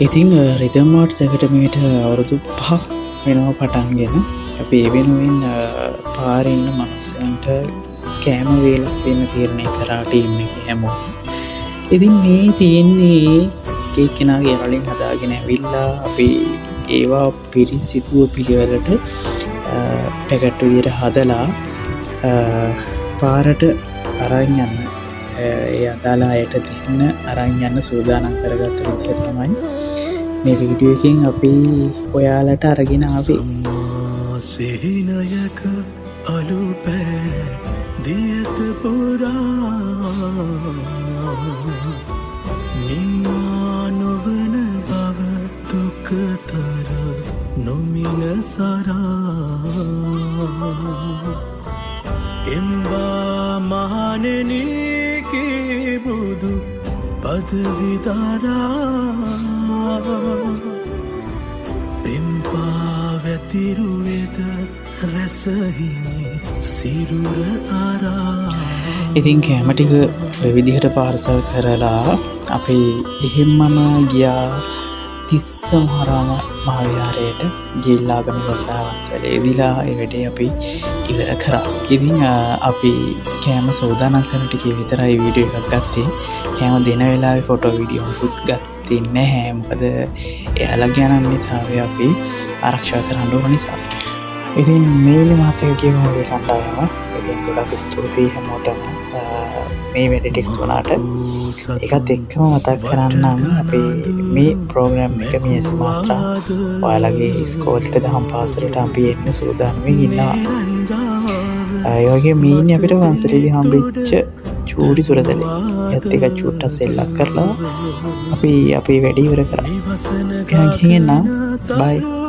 ඉතිං රිදම් ආර්ට්ස් ඇකඩමියට අවුරුදු 5ක් වෙනවා පටන්ගෙන අපි ඒ වෙනුවෙන් පාරේ ඉන්න මනුස්සයන්ට කෑම වේලක් දෙන්න තීරණය කරා ටීම් එකේ හැමෝම. ඉතින් මේ තියෙන්නේ එක එක්කෙනාගේ වලින් හදාගෙන ඇවිල්ලා අපි ඒවා පිරිසිදුව පිළිවෙලට පැකට් විදියට හදලා පාරට අරන් යන්න ඒ අදාළ අයට දෙන්න අරන් යන්න සූදානම් කරගත්ත විදිහ තමයි මේ වීඩියෝ එකෙන් අපි ඔයාලට අරගෙන ආවේ. සිහිනයක අලු පෑ දියත පුරා නිමා නොවන බව දුකතර නොමින සරා එම්බා මහණෙනිගේ බුදු පදවිදරා පෙම්පා වැතිරුවේද රැසහිමි සිරුර අරා. ඉතින් කෑම ටික විදිහට පාර්සල් කරලා අපි එහෙම්මම ගියා තිස්ස මහරාම මහවිහාරයට ගිහිල්ලා ගමනට එදිලා ඒ වැඩේ අපි ඉවර කරා. ඉතින් අපි කෑම සෝදානම් කරන ටිකේ විතරයි වීඩියෝ එකක් ගත්තේ. කෑම දෙන වෙලාවේ ෆොටෝ වීඩියෝ මුකුත් ගත්තේ නැහැ. මොකද එයාලගේ අනන්‍යතාවය අපි ආරක්ෂා කරන්න ඕන නිසා. ඉතින් මේලි මහත්තයෝ කියන මගේ කණ්ඩායම ඉතින් ගොඩක් ස්තුතියි හැමෝටම මේ වැඩ ටික තුනට. ඒකත් එක්කම මතක් කරන්නම් අපි මේ ප්‍රෝග්‍රෑම් එක මේ සමාත්‍රා ඔයාලගේ ඉස්කෝලේට දහම් පාසලට අපි එන්න සූදානම්ව ඉන්නවා. ඒ වගේ මීන් අපිට වංශලේදී හම්බෙච්ච චූටි සුරතලේ ඒත් එක චූට්ටක් සෙල්ලක් කරලා අපි අපේ වැඩේ ඉවර කරා. එහෙනම් ගිහින් එන්න. බයි.